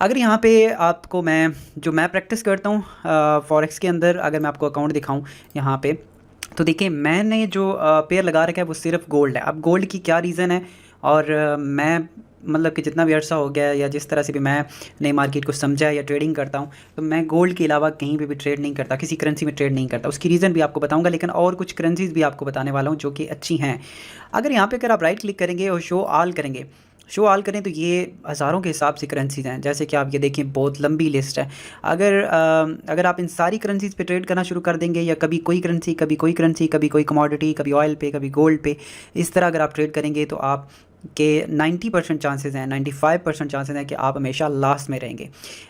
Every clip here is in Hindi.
अगर यहाँ पे आपको मैं प्रैक्टिस करता हूँ फॉरेक्स के अंदर, अगर मैं आपको अकाउंट दिखाऊँ यहाँ पे, तो देखिए मैंने जो पेयर लगा रखा है वो सिर्फ गोल्ड है। अब गोल्ड की क्या रीज़न है, और मैं मतलब कि जितना भी अरसा हो गया है या जिस तरह से भी मैं नई मार्केट को समझा या ट्रेडिंग करता हूँ, तो मैं गोल्ड के अलावा कहीं पे भी ट्रेड नहीं करता, किसी करेंसी में ट्रेड नहीं करता। उसकी रीज़न भी आपको बताऊंगा, लेकिन और कुछ करेंसीज भी आपको बताने वाला हूँ जो कि अच्छी हैं। अगर यहाँ पे अगर आप राइट क्लिक करेंगे और शो ऑल करेंगे, शो ऑल करें, तो ये हज़ारों के हिसाब से करेंसीज हैं। जैसे कि आप ये देखें, बहुत लंबी लिस्ट है। अगर आप इन सारी करेंसीज पे ट्रेड करना शुरू कर देंगे, या कभी कोई करेंसी, कभी कोई करेंसी, कभी कोई कमोडिटी, कभी ऑयल पे, कभी गोल्ड पे, इस तरह अगर आप ट्रेड करेंगे, तो आप के 90% चांसेस हैं, 95% चांसेस हैं कि आप हमेशा लास्ट में रहेंगे।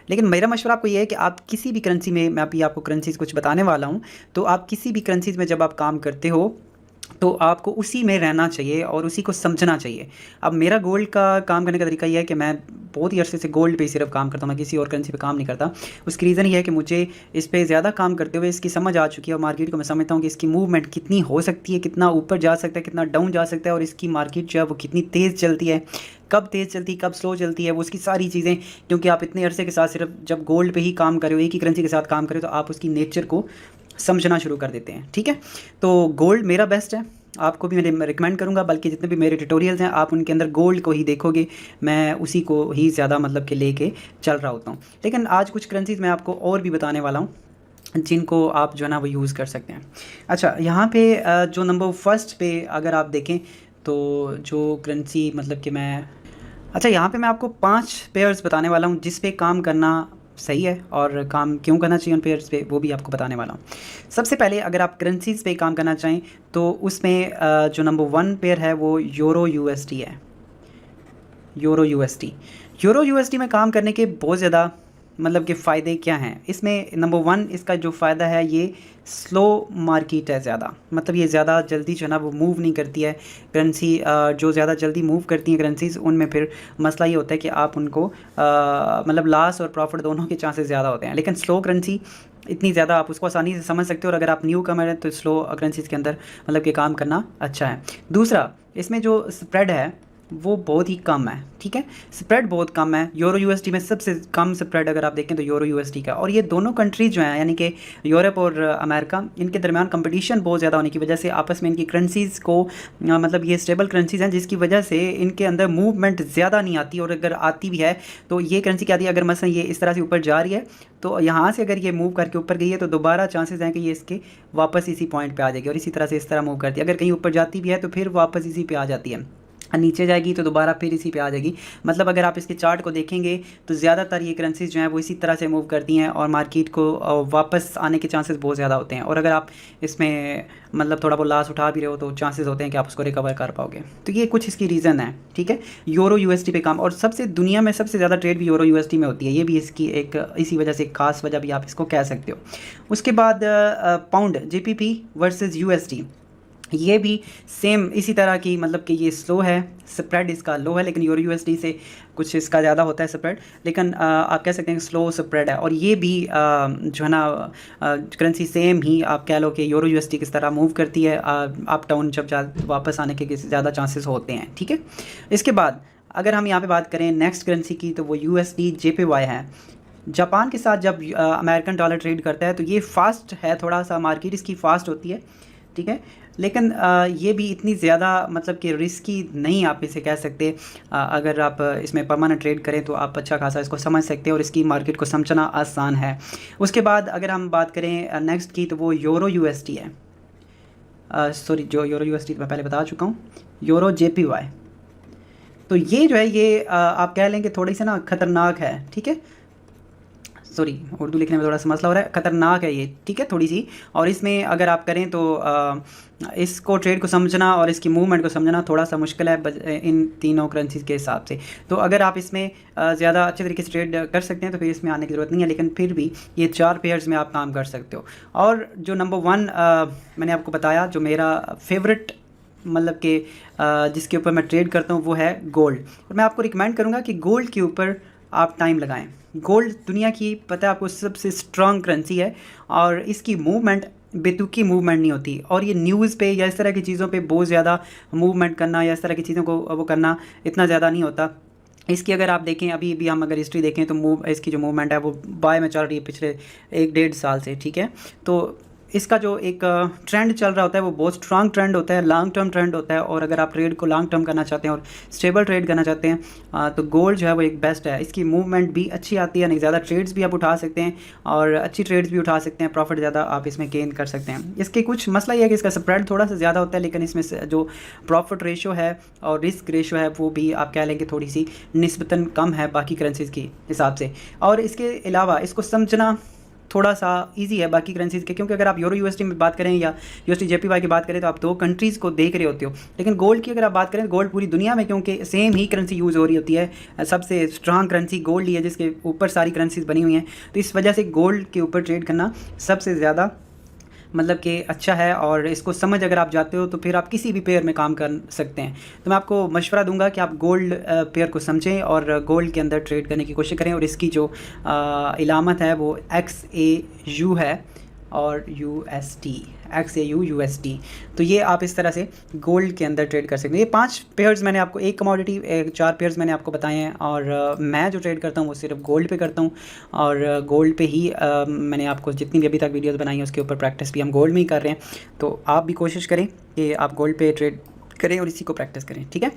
लेकिन मेरा मशवरा आपको ये है कि आप किसी भी करेंसी में, मैं अभी आपको करेंसीज कुछ बताने वाला हूँ, तो आप किसी भी करेंसीज में जब आप काम करते हो, तो आपको उसी में रहना चाहिए और उसी को समझना चाहिए। अब मेरा गोल्ड का काम करने का तरीका ये है कि मैं बहुत ही अरसे से गोल्ड पे सिर्फ काम करता हूँ, मैं किसी और करेंसी पे काम नहीं करता। उसकी रीज़न ये है कि मुझे इस पे ज़्यादा काम करते हुए इसकी समझ आ चुकी है, और मार्केट को मैं समझता हूँ कि इसकी मूवमेंट कितनी हो सकती है, कितना ऊपर जा सकता है, कितना डाउन जा सकता है, और इसकी मार्केट जो है वो कितनी तेज़ चलती है, कब तेज़ चलती है, कब स्लो चलती है, वो उसकी सारी चीज़ें। क्योंकि आप इतने अरसे के साथ सिर्फ जब गोल्ड पे ही काम कर रहे हो, एक ही करेंसी के साथ काम कर रहे हो, तो आप उसकी नेचर को समझना शुरू कर देते हैं। ठीक है, तो गोल्ड मेरा बेस्ट है, आपको भी मैं रिकमेंड करूंगा। बल्कि जितने भी मेरे ट्यूटोरियल्स हैं, आप उनके अंदर गोल्ड को ही देखोगे, मैं उसी को ही ज़्यादा मतलब कि लेके चल रहा होता हूँ। लेकिन आज कुछ करेंसीज मैं आपको और भी बताने वाला हूँ जिनको आप जो है ना वो यूज़ कर सकते हैं। अच्छा, यहाँ पे जो नंबर फर्स्ट पे अगर आप देखें, तो जो करेंसी मतलब कि मैं, अच्छा यहाँ पे मैं आपको 5 पेयर्स बताने वाला हूँ जिस पे काम करना सही है, और काम क्यों करना चाहिए उन पेयर्स पे, वो भी आपको बताने वाला हूँ। सबसे पहले अगर आप करेंसीज पे काम करना चाहें, तो उसमें जो नंबर 1 पेयर है वो यूरो यूएसडी है। यूरो यूएसडी, यूरो यूएसडी में काम करने के बहुत ज़्यादा मतलब कि फ़ायदे क्या हैं इसमें। नंबर 1 इसका जो फ़ायदा है, ये स्लो मार्केट है ज़्यादा, मतलब ये ज़्यादा जल्दी जो है ना वो मूव नहीं करती है करेंसी। जो ज़्यादा जल्दी मूव करती हैं करेंसीज, उनमें फिर मसला ये होता है कि आप उनको मतलब लॉस और प्रॉफिट दोनों के चांसेस ज़्यादा होते हैं। लेकिन स्लो करेंसी इतनी ज़्यादा, आप उसको आसानी से समझ सकते हो, और अगर आप न्यू कमर हैं तो स्लो करेंसीज के अंदर मतलब कि काम करना अच्छा है। दूसरा, इसमें जो स्प्रेड है वो बहुत ही कम है। ठीक है, स्प्रेड बहुत कम है। यूरो यूएसडी में सबसे कम स्प्रेड अगर आप देखें तो यूरो यूएसडी का, और ये दोनों कंट्रीज जो हैं यानी कि यूरोप और अमेरिका, इनके दरमियान कंपटीशन बहुत ज़्यादा होने की वजह से आपस में इनकी करेंसीज़ को मतलब ये स्टेबल करेंसीज़ हैं, जिसकी वजह से इनके अंदर मूवमेंट ज़्यादा नहीं आती, और अगर आती भी है तो ये करेंसी क्या आती है, अगर मसलन ये इस तरह से ऊपर जा रही है, तो यहाँ से अगर ये मूव करके ऊपर गई है, तो दोबारा चांसेस हैं कि ये इसके वापस इसी पॉइंट पे आ जाएगी, और इसी तरह से इस तरह मूव करती है। अगर कहीं ऊपर जाती भी है तो फिर वापस इसी पे आ जाती है, नीचे जाएगी तो दोबारा फिर इसी पे आ जाएगी। मतलब अगर आप इसके चार्ट को देखेंगे तो ज़्यादातर ये करेंसीज जो हैं वो इसी तरह से मूव करती हैं, और मार्केट को वापस आने के चांसेस बहुत ज़्यादा होते हैं। और अगर आप इसमें मतलब थोड़ा बहुत लॉस उठा भी रहे हो, तो चांसेस होते हैं कि आप उसको रिकवर कर पाओगे। तो ये कुछ इसकी रीज़न है। ठीक है, यूरो यूएसडी पे काम, और सबसे दुनिया में सबसे ज़्यादा ट्रेड भी यूरो यूएसडी में होती है, ये भी इसकी एक इसी वजह से खास वजह भी आप इसको कह सकते हो। उसके बाद पाउंड जेपीपी वर्सेस यूएसडी, ये भी सेम इसी तरह की, मतलब कि ये स्लो है, स्प्रेड इसका लो है, लेकिन यूरो यूएसडी से कुछ इसका ज़्यादा होता है स्प्रेड, लेकिन आप कह सकते हैं स्लो स्प्रेड है। और ये भी जो है ना करेंसी सेम ही आप कह लो कि यूरो यूएसडी किस तरह मूव करती है, अप डाउन जब वापस आने के ज़्यादा चांसेस होते हैं। ठीक है, इसके बाद अगर हम यहाँ पे बात करें नेक्स्ट करेंसी की, तो वो यूएसडी जेपीवाई है। जापान के साथ जब अमेरिकन डॉलर ट्रेड करता है, तो ये फास्ट है, थोड़ा सा मार्केट इसकी फास्ट होती है। ठीक है, लेकिन ये भी इतनी ज़्यादा मतलब कि रिस्की नहीं आप इसे कह सकते। अगर आप इसमें परमानेंट ट्रेड करें तो आप अच्छा खासा इसको समझ सकते हैं, और इसकी मार्केट को समझना आसान है। उसके बाद अगर हम बात करें नेक्स्ट की, तो वो यूरो यूएसडी है। सॉरी, जो यूरो यूएसडी मैं पहले बता चुका हूँ, यूरो जेपीवाई। तो ये जो है ये आप कह लें कि थोड़ी सी ना ख़तरनाक है। ठीक है, सॉरी उर्दू लिखने में थोड़ा सा मसला हो रहा है, ख़तरनाक है ये। ठीक है, थोड़ी सी, और इसमें अगर आप करें तो इसको ट्रेड को समझना और इसकी मूवमेंट को समझना थोड़ा सा मुश्किल है इन तीनों करेंसीज के हिसाब से। तो अगर आप इसमें ज़्यादा अच्छे तरीके से ट्रेड कर सकते हैं तो फिर इसमें आने की ज़रूरत नहीं है, लेकिन फिर भी ये 4 पेयर्स में आप काम कर सकते हो। और जो नंबर 1 मैंने आपको बताया, जो मेरा फेवरेट मतलब कि जिसके ऊपर मैं ट्रेड करता हूँ, वो है गोल्ड। और मैं आपको रिकमेंड करूँगा कि गोल्ड के ऊपर आप टाइम लगाएं। गोल्ड दुनिया की, पता है आपको, सबसे स्ट्रांग करेंसी है, और इसकी मूवमेंट बेतुकी मूवमेंट नहीं होती। और ये न्यूज़ पे या इस तरह की चीज़ों पे बहुत ज़्यादा मूवमेंट करना या इस तरह की चीज़ों को वो करना इतना ज़्यादा नहीं होता। इसकी अगर आप देखें अभी भी हम अगर हिस्ट्री देखें तो मूव इसकी जो मूवमेंट है वो बाय में चल रही है पिछले 1-1.5 साल से, ठीक है। तो इसका जो एक ट्रेंड चल रहा होता है वो बहुत स्ट्रांग ट्रेंड होता है, लॉन्ग टर्म ट्रेंड होता है। और अगर आप ट्रेड को लॉन्ग टर्म करना चाहते हैं और स्टेबल ट्रेड करना चाहते हैं तो गोल्ड जो है वो एक बेस्ट है। इसकी मूवमेंट भी अच्छी आती है, नहीं ज़्यादा ट्रेड्स भी आप उठा सकते हैं और अच्छी ट्रेड्स भी उठा सकते हैं, प्रॉफिट ज़्यादा आप इसमें गेन कर सकते हैं। इसके कुछ मसला ये है कि इसका स्प्रेड थोड़ा सा ज़्यादा होता है, लेकिन इसमें जो प्रॉफिट रेशो है और रिस्क रेशो है वो भी आप कह लेंगे थोड़ी सी निस्बतन कम है बाकी करेंसीज़ के हिसाब से। और इसके अलावा इसको समझना थोड़ा सा इजी है बाकी करेंसीज़ के, क्योंकि अगर आप यूरो यूएसडी में बात करें या यूएसडी जेपीवाई की बात करें तो आप 2 कंट्रीज़ को देख रहे होते हो। लेकिन गोल्ड की अगर आप बात करें तो गोल्ड पूरी दुनिया में क्योंकि सेम ही करेंसी यूज़ हो रही होती है, सबसे स्ट्रांग करेंसी गोल्ड ही है जिसके ऊपर सारी करेंसीज बनी हुई हैं। तो इस वजह से गोल्ड के ऊपर ट्रेड करना सबसे ज़्यादा मतलब कि अच्छा है। और इसको समझ अगर आप जाते हो तो फिर आप किसी भी पेयर में काम कर सकते हैं। तो मैं आपको मशवरा दूंगा कि आप गोल्ड पेयर को समझें और गोल्ड के अंदर ट्रेड करने की कोशिश करें। और इसकी जो इलामत है वो XAU है और USD, XAU USD। तो ये आप इस तरह से गोल्ड के अंदर ट्रेड कर सकते हैं। ये 5 पेयर्स मैंने आपको, एक कमोडिटी 4 पेयर्स मैंने आपको बताए हैं। और मैं जो ट्रेड करता हूँ वो सिर्फ गोल्ड पे करता हूँ और गोल्ड पे ही मैंने आपको जितनी भी अभी तक वीडियोस बनाई हैं उसके ऊपर प्रैक्टिस भी हम गोल्ड में ही कर रहे हैं। तो आप भी कोशिश करें कि आप गोल्ड पे ट्रेड करें और इसी को प्रैक्टिस करें, ठीक है।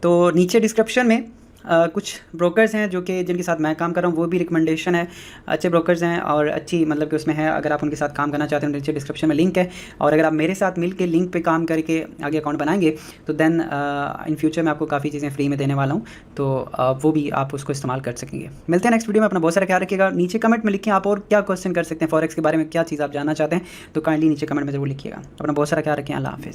तो नीचे डिस्क्रिप्शन में कुछ ब्रोकर्स हैं जो कि जिनके साथ मैं काम कर रहा हूँ, वो भी रिकमेंडेशन है, अच्छे ब्रोकर्स हैं और अच्छी मतलब कि उसमें है। अगर आप उनके साथ काम करना चाहते हैं तो नीचे डिस्क्रिप्शन में लिंक है। और अगर आप मेरे साथ मिल के लिंक पे काम करके आगे अकाउंट बनाएंगे तो देन इन फ्यूचर मैं आपको काफ़ी चीज़ें फ्री में देने वाला हूँ, तो वो भी आप उसको इस्तेमाल कर सकेंगे। मिलते हैं नेक्स्ट वीडियो में। अपना बहुत सारा ख्याल रखिएगा। नीचे कमेंट में लिखें आप और क्या क्वेश्चन कर सकते हैं फॉरेक्स के बारे में, क्या चीज़ आप जानना चाहते हैं तो काइंडली नीचे कमेंट में जरूर लिखिएगा। अपना बहुत सारा ख्याल रखें। अल्लाह हाफिज़।